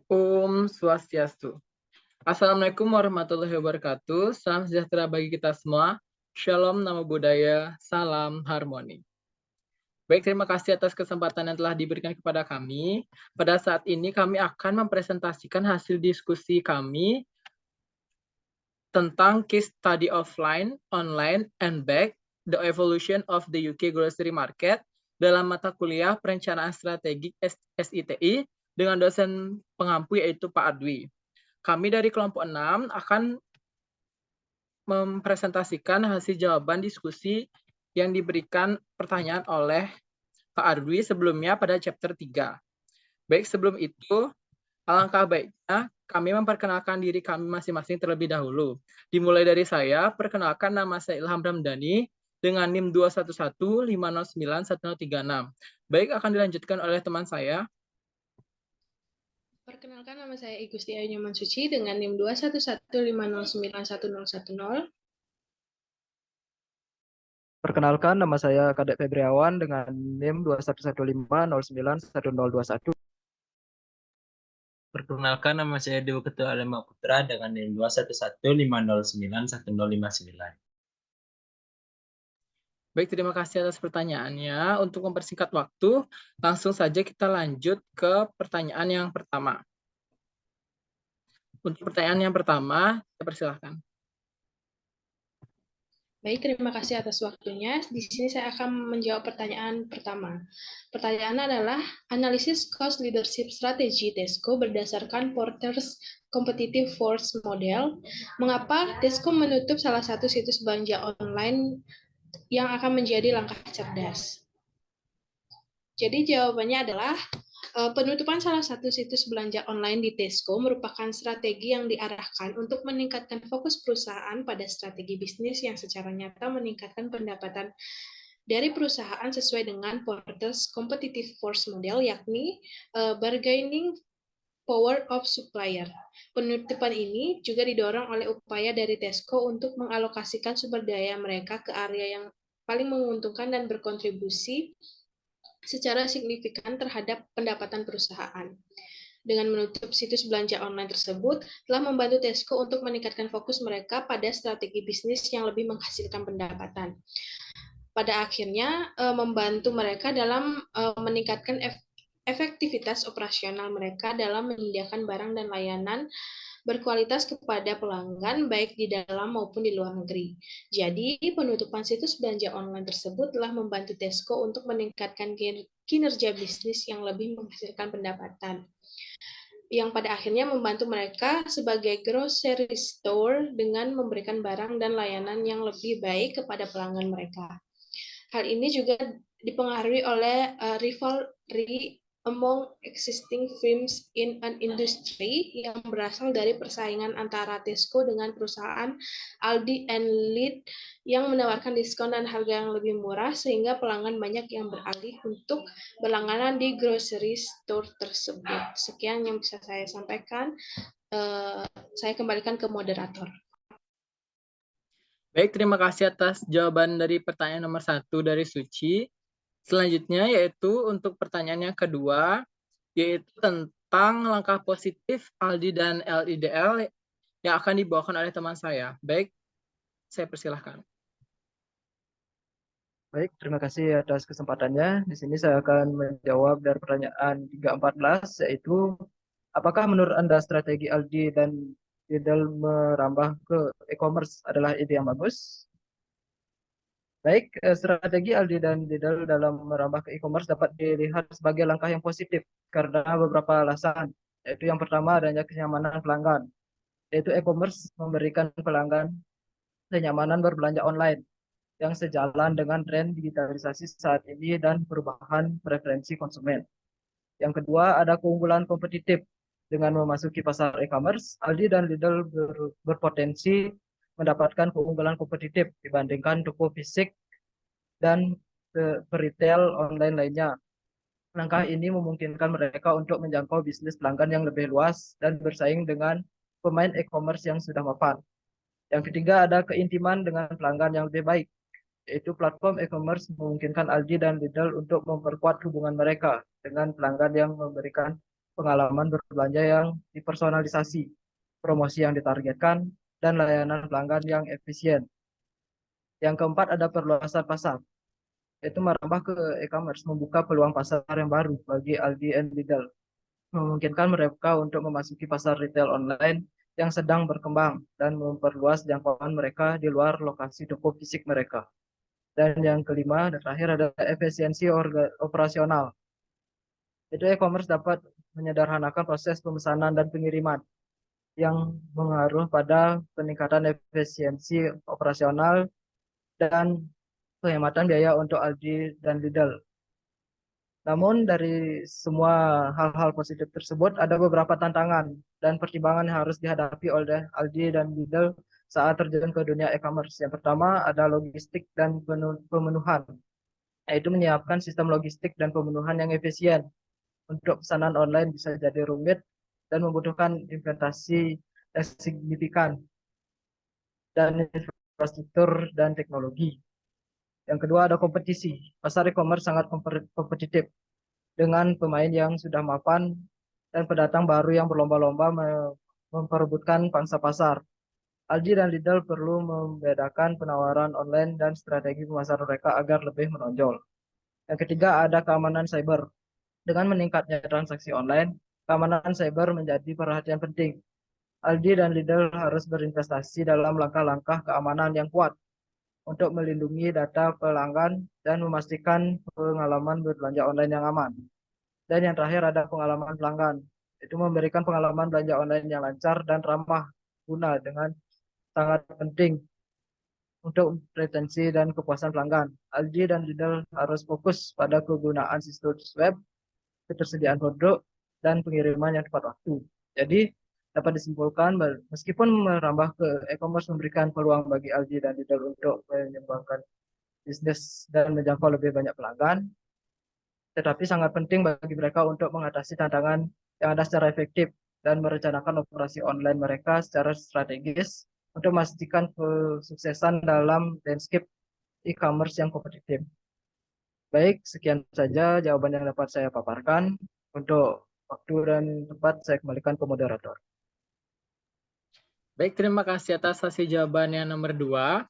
Om Swastiastu. Assalamualaikum warahmatullahi wabarakatuh. Salam sejahtera bagi kita semua. Shalom, namo buddhaya, salam harmoni. Baik, terima kasih atas kesempatan yang telah diberikan kepada kami. Pada saat ini kami akan mempresentasikan hasil diskusi kami tentang case study offline, online, and back, the evolution of the UK grocery market dalam mata kuliah perencanaan strategik SITI dengan dosen pengampu yaitu Pak Adwi. Kami dari kelompok 6 akan mempresentasikan hasil jawaban diskusi yang diberikan pertanyaan oleh Pak Adwi sebelumnya pada chapter 3. Baik, sebelum itu, alangkah baiknya kami memperkenalkan diri kami masing-masing terlebih dahulu. Dimulai dari saya, perkenalkan nama saya Ilham Ramdhani dengan NIM 211509136. Baik, akan dilanjutkan oleh teman saya. Perkenalkan, nama saya Igusti Ayu Nyoman Suci dengan NIM 21150911010. Perkenalkan, nama saya Kadek Febriawan dengan NIM 21150911021. Perkenalkan, nama saya Dewa Ketua Alema Putra dengan NIM 21150911059. Baik, terima kasih atas pertanyaannya. Untuk mempersingkat waktu, langsung saja kita lanjut ke pertanyaan yang pertama. Untuk pertanyaan yang pertama, saya persilahkan. Baik, terima kasih atas waktunya. Di sini saya akan menjawab pertanyaan pertama. Pertanyaannya adalah, analisis cost leadership strategy Tesco berdasarkan Porter's Competitive Force Model. Mengapa Tesco menutup salah satu situs belanja online yang akan menjadi langkah cerdas? Jadi jawabannya adalah, penutupan salah satu situs belanja online di Tesco merupakan strategi yang diarahkan untuk meningkatkan fokus perusahaan pada strategi bisnis yang secara nyata meningkatkan pendapatan dari perusahaan sesuai dengan Porter's Competitive Force Model, yakni bargaining power of supplier. Penutupan ini juga didorong oleh upaya dari Tesco untuk mengalokasikan sumber daya mereka ke area yang paling menguntungkan dan berkontribusi secara signifikan terhadap pendapatan perusahaan. Dengan menutup situs belanja online tersebut, telah membantu Tesco untuk meningkatkan fokus mereka pada strategi bisnis yang lebih menghasilkan pendapatan. Pada akhirnya, membantu mereka dalam meningkatkan efektivitas operasional mereka dalam menyediakan barang dan layanan berkualitas kepada pelanggan baik di dalam maupun di luar negeri. Jadi, penutupan situs belanja online tersebut telah membantu Tesco untuk meningkatkan kinerja bisnis yang lebih menghasilkan pendapatan, yang pada akhirnya membantu mereka sebagai grocery store dengan memberikan barang dan layanan yang lebih baik kepada pelanggan mereka. Hal ini juga dipengaruhi oleh rivalry among existing firms in an industry yang berasal dari persaingan antara Tesco dengan perusahaan Aldi and Lidl yang menawarkan diskon dan harga yang lebih murah sehingga pelanggan banyak yang beralih untuk berlangganan di grocery store tersebut. Sekian yang bisa saya sampaikan. Saya kembalikan ke moderator. Baik, terima kasih atas jawaban dari pertanyaan nomor 1 dari Suci. Selanjutnya yaitu untuk pertanyaan yang kedua, yaitu tentang langkah positif Aldi dan LIDL yang akan dibawakan oleh teman saya. Baik, saya persilahkan. Baik, terima kasih atas kesempatannya. Di sini saya akan menjawab dari pertanyaan 314, yaitu apakah menurut Anda strategi Aldi dan Lidl merambah ke e-commerce adalah ide yang bagus? Baik, strategi Aldi dan Lidl dalam merambah ke e-commerce dapat dilihat sebagai langkah yang positif karena beberapa alasan. Yaitu yang pertama adanya kenyamanan pelanggan. Yaitu e-commerce memberikan pelanggan kenyamanan berbelanja online yang sejalan dengan tren digitalisasi saat ini dan perubahan preferensi konsumen. Yang kedua, ada keunggulan kompetitif. Dengan memasuki pasar e-commerce, Aldi dan Lidl berpotensi mendapatkan keunggulan kompetitif dibandingkan toko fisik dan retail online lainnya. Langkah ini memungkinkan mereka untuk menjangkau bisnis pelanggan yang lebih luas dan bersaing dengan pemain e-commerce yang sudah mapan. Yang ketiga, ada keintiman dengan pelanggan yang lebih baik, yaitu platform e-commerce memungkinkan Aldi dan Lidl untuk memperkuat hubungan mereka dengan pelanggan yang memberikan pengalaman berbelanja yang dipersonalisasi, promosi yang ditargetkan, dan layanan pelanggan yang efisien. Yang keempat ada perluasan pasar, yaitu merambah ke e-commerce, membuka peluang pasar yang baru bagi Aldi dan Lidl, memungkinkan mereka untuk memasuki pasar retail online yang sedang berkembang dan memperluas jangkauan mereka di luar lokasi toko fisik mereka. Dan yang kelima dan terakhir ada efisiensi operasional. Itu e-commerce dapat menyederhanakan proses pemesanan dan pengiriman yang mengaruh pada peningkatan efisiensi operasional dan penghematan biaya untuk Aldi dan Lidl. Namun dari semua hal-hal positif tersebut ada beberapa tantangan dan pertimbangan yang harus dihadapi oleh Aldi dan Lidl saat terjun ke dunia e-commerce. Yang pertama ada logistik dan pemenuhan, yaitu menyiapkan sistem logistik dan pemenuhan yang efisien. Untuk pesanan online bisa jadi rumit dan membutuhkan investasi yang signifikan dan infrastruktur dan teknologi. Yang kedua ada kompetisi. Pasar e-commerce sangat kompetitif dengan pemain yang sudah mapan dan pendatang baru yang berlomba-lomba memperebutkan pangsa pasar. Aldi dan Lidl perlu membedakan penawaran online dan strategi pemasaran mereka agar lebih menonjol. Yang ketiga ada keamanan cyber. Dengan meningkatnya transaksi online, keamanan cyber menjadi perhatian penting. Aldi dan Lidl harus berinvestasi dalam langkah-langkah keamanan yang kuat untuk melindungi data pelanggan dan memastikan pengalaman berbelanja online yang aman. Dan yang terakhir ada pengalaman pelanggan. Itu memberikan pengalaman belanja online yang lancar dan ramah guna dengan sangat penting untuk retensi dan kepuasan pelanggan. Aldi dan Lidl harus fokus pada kegunaan situs web, ketersediaan produk, dan pengiriman yang tepat waktu. Jadi, dapat disimpulkan meskipun merambah ke e-commerce memberikan peluang bagi Aldi dan Lidl untuk mengembangkan bisnis dan menjangkau lebih banyak pelanggan, tetapi sangat penting bagi mereka untuk mengatasi tantangan yang ada secara efektif dan merencanakan operasi online mereka secara strategis untuk memastikan kesuksesan dalam landscape e-commerce yang kompetitif. Baik, sekian saja jawaban yang dapat saya paparkan. Untuk waktu dan tempat saya kembalikan ke moderator. Baik, terima kasih atas hasil jawaban yang nomor 2.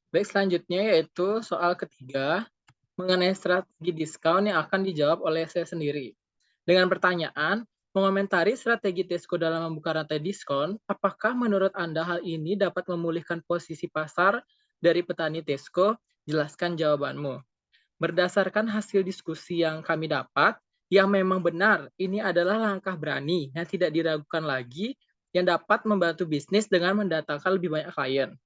Baik, selanjutnya yaitu soal ketiga mengenai strategi diskon yang akan dijawab oleh saya sendiri. Dengan pertanyaan, mengomentari strategi Tesco dalam membuka rantai diskon, apakah menurut Anda hal ini dapat memulihkan posisi pasar dari petani Tesco? Jelaskan jawabanmu. Berdasarkan hasil diskusi yang kami dapat, yang memang benar, ini adalah langkah berani yang tidak diragukan lagi yang dapat membantu bisnis dengan mendatangkan lebih banyak klien.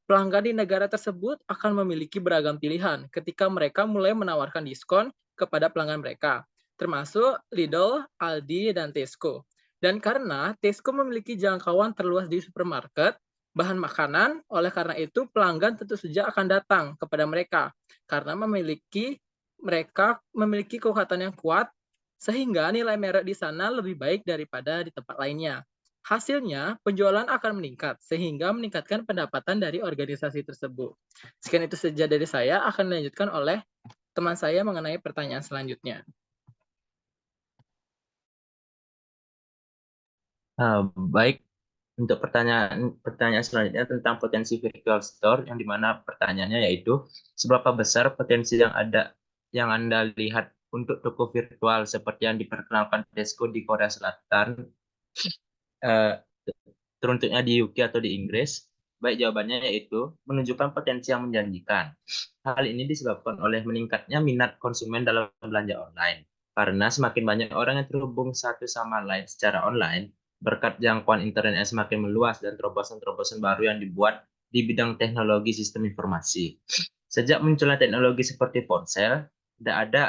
Pelanggan di negara tersebut akan memiliki beragam pilihan ketika mereka mulai menawarkan diskon kepada pelanggan mereka, termasuk Lidl, Aldi, dan Tesco. Dan karena Tesco memiliki jangkauan terluas di supermarket, bahan makanan, oleh karena itu pelanggan tentu saja akan datang kepada mereka karena mereka memiliki kekuatan yang kuat sehingga nilai merek di sana lebih baik daripada di tempat lainnya. Hasilnya, penjualan akan meningkat sehingga meningkatkan pendapatan dari organisasi tersebut. Sekian itu saja dari saya, akan dilanjutkan oleh teman saya mengenai pertanyaan selanjutnya. Baik, untuk pertanyaan selanjutnya tentang potensi virtual store, yang dimana pertanyaannya yaitu seberapa besar potensi yang Anda lihat untuk toko virtual seperti yang diperkenalkan Tesco di Korea Selatan, teruntuknya di UK atau di Inggris? Baik, jawabannya yaitu menunjukkan potensi yang menjanjikan. Hal ini disebabkan oleh meningkatnya minat konsumen dalam belanja online. Karena semakin banyak orang yang terhubung satu sama lain secara online, berkat jangkauan internet yang semakin meluas dan terobosan-terobosan baru yang dibuat di bidang teknologi sistem informasi. Sejak munculnya teknologi seperti ponsel, tidak ada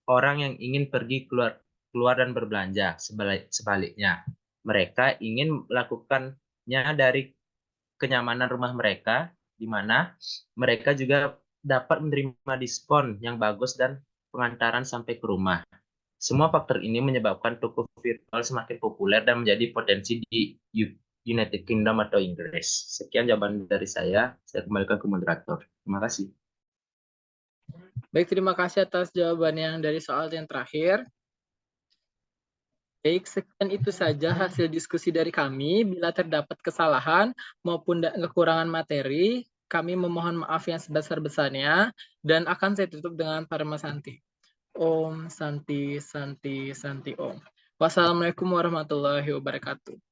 orang yang ingin pergi keluar dan berbelanja. Sebaliknya, mereka ingin melakukannya dari kenyamanan rumah mereka, di mana mereka juga dapat menerima diskon yang bagus dan pengantaran sampai ke rumah. Semua faktor ini menyebabkan toko virtual semakin populer dan menjadi potensi di United Kingdom atau Inggris. Sekian jawaban dari saya kembalikan ke moderator. Terima kasih. Baik, terima kasih atas jawaban yang dari soal yang terakhir. Baik, sekian itu saja hasil diskusi dari kami. Bila terdapat kesalahan maupun kekurangan materi, kami memohon maaf yang sebesar-besarnya dan akan saya tutup dengan Parama Santi. Om Santi Santi Santi Om. Wassalamualaikum warahmatullahi wabarakatuh.